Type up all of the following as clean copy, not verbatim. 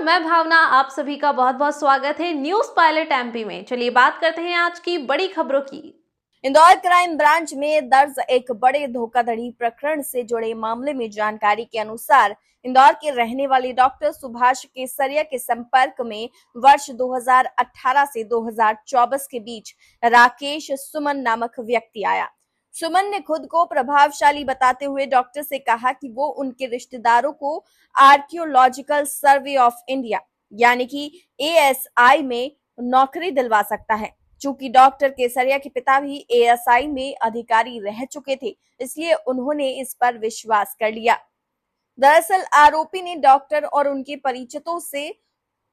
मैं भावना, आप सभी का बहुत बहुत स्वागत है न्यूज पायलट एमपी में। चलिए बात करते हैं आज की बड़ी खबरों की। इंदौर क्राइम ब्रांच में दर्ज एक बड़े धोखाधड़ी प्रकरण से जुड़े मामले में जानकारी के अनुसार इंदौर के रहने वाले डॉक्टर सुभाष केसरिया के संपर्क में वर्ष 2018 से 2024 के बीच राकेश सुमन नामक व्यक्ति आया। सुमन ने खुद को प्रभावशाली बताते हुए डॉक्टर से कहा कि वो उनके रिश्तेदारों को आर्कियोलॉजिकल सर्वे ऑफ इंडिया यानी कि ASI में नौकरी दिलवा सकता है। चूंकि डॉक्टर केसरिया के पिता भी ASI में अधिकारी रह चुके थे, इसलिए उन्होंने इस पर विश्वास कर लिया। दरअसल आरोपी ने डॉक्टर और उनके परिचितों से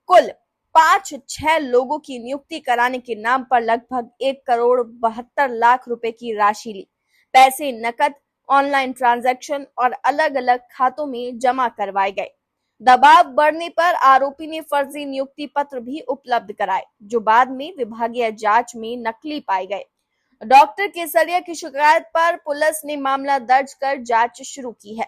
कुल 5-6 लोगों की नियुक्ति कराने के नाम पर लगभग 1,72,00,000 रुपए की राशि ली। पैसे नकद, ऑनलाइन ट्रांजैक्शन और अलग-अलग खातों में जमा करवाए गए। दबाव बढ़ने पर आरोपी ने फर्जी नियुक्ति पत्र भी उपलब्ध कराए, जो बाद में विभागीय जांच में नकली पाए गए। डॉक्टर केसरिया की शिकायत पर पुलिस ने मामला दर्ज कर जांच शुरू की है।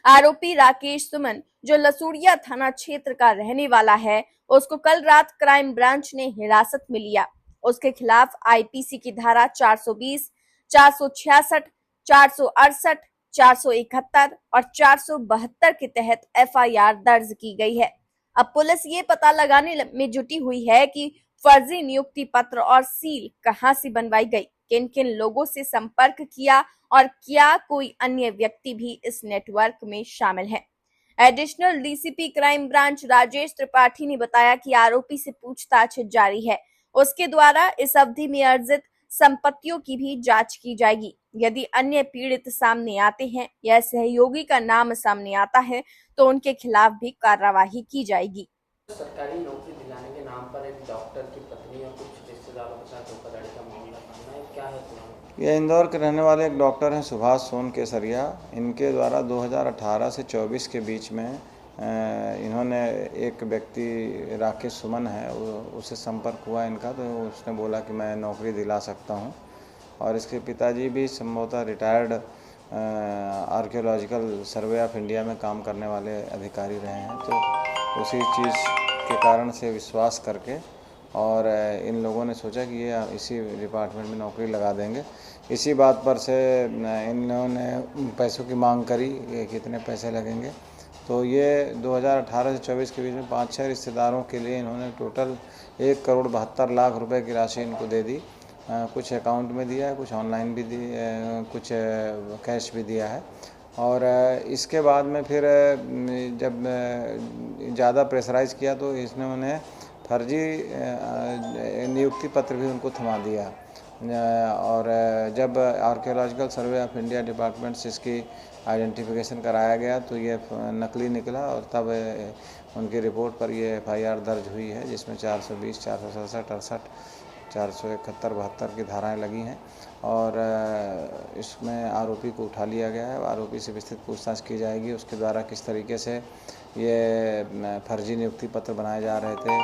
आरोपी राकेश सुमन, जो लसूड़िया थाना क्षेत्र का रहने वाला है, उसको कल रात क्राइम ब्रांच ने हिरासत में लिया। उसके खिलाफ IPC की धारा 420, 466, 468, 471 और 472 के तहत FIR दर्ज की गई है। अब पुलिस ये पता लगाने में जुटी हुई है कि फर्जी नियुक्ति पत्र और सील कहां से बनवाई गई, किन किन लोगों से संपर्क किया और क्या कोई अन्य व्यक्ति भी इस नेटवर्क में शामिल है। Additional DCP crime branch Rajesh Tripathi ने बताया कि आरोपी से पूछताछ जारी है। उसके द्वारा इस अवधि में अर्जित संपत्तियों की भी जांच की जाएगी। यदि अन्य पीड़ित सामने आते हैं या सहयोगी का नाम सामने आता है तो उनके खिलाफ भी कार्रवाई की जाएगी। सरकारी नौकरी दिलाने के नाम पर एक डॉक्टर की पत्नी और कुछ रिश्तेदारों के साथ धोखाधड़ी का मामला सामने आया, क्या है? ये इंदौर के रहने वाले एक डॉक्टर हैं सुभाष सोन केसरिया। इनके द्वारा 2018 से 24 के बीच में इन्होंने एक व्यक्ति राकेश सुमन है उससे संपर्क हुआ इनका, तो उसने बोला कि मैं नौकरी दिला सकता हूं। और इसके पिताजी भी संभवतः retired archaeological survey of India में काम करने वाले अधिकारी रहे हैं, तो उसी चीज़ के कारण से विश्वास करके और इन लोगों ने सोचा कि ये इसी डिपार्टमेंट में नौकरी लगा देंगे। इसी बात पर से इन्होंने पैसों की मांग करी कि कितने पैसे लगेंगे, तो ये 2018 से 24 के बीच में 5-6 रिश्तेदारों के लिए इन्होंने टोटल 1,72,00,000 रुपए की राशि इनको दे दी। कुछ अकाउंट में दिया है, कुछ ऑनलाइन भी दी, कुछ कैश भी दिया है। और इसके बाद में फिर जब ज़्यादा प्रेशराइज़ किया तो इसने उन्हें फर्जी नियुक्ति पत्र भी उनको थमा दिया। और जब archaeological survey of India department से इसकी आइडेंटिफिकेशन कराया गया तो ये नकली निकला और तब उनकी रिपोर्ट पर ये FIR दर्ज हुई है, जिसमें 420, 467, 68, 471, 72 की धाराएं लगी हैं। और इसमें आरोपी को उठा लिया गया है। आरोपी से विस्तृत पूछताछ की जाएगी, उसके द्वारा किस तरीके से ये फर्जी नियुक्ति पत्र बनाए जा रहे थे,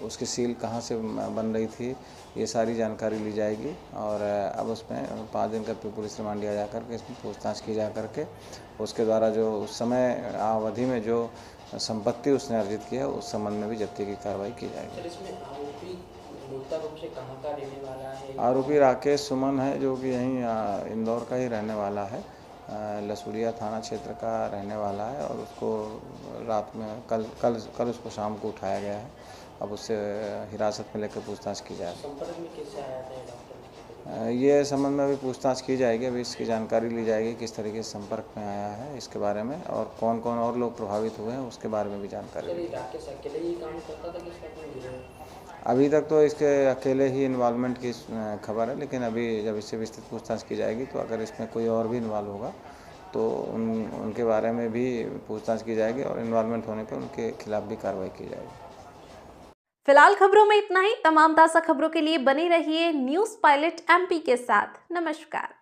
उसकी सील कहाँ से बन रही थी, ये सारी जानकारी ली जाएगी। और अब उसमें 5 दिन का पुलिस रिमांड लिया जा करके इसमें पूछताछ की जा करके उसके द्वारा जो उस समय अवधि में जो संपत्ति उसने अर्जित की है उस संबंध में भी जब्ती की कार्रवाई की जाएगी। आरोपी राकेश सुमन है, जो कि यहीं इंदौर का ही रहने वाला है, लसूड़िया थाना क्षेत्र का रहने वाला है। और उसको रात में कल उसको शाम को उठाया गया है। अब उससे हिरासत में लेकर पूछताछ की जाएगी। संपर्क में कैसे आया था डॉक्टर? ये संबंध में अभी पूछताछ की जाएगी। अभी इसकी जानकारी ली जाएगी किस तरीके से संपर्क में आया है इसके बारे में, और कौन कौन और लोग प्रभावित हुए हैं उसके बारे में भी जानकारी। राकेश अकेले ही काम करता था कि अभी तक तो इसके अकेले ही इन्वॉल्वमेंट की खबर है, लेकिन अभी जब इससे विस्तृत पूछताछ की जाएगी तो अगर इसमें कोई और भी इन्वॉल्व होगा तो उनके बारे में भी पूछताछ की जाएगी और इन्वॉल्वमेंट होने पर उनके खिलाफ भी कार्रवाई की जाएगी। फिलहाल खबरों में इतना ही। तमाम ताज़ा खबरों के लिए बने रहिए न्यूज पायलट MP के साथ। नमस्कार।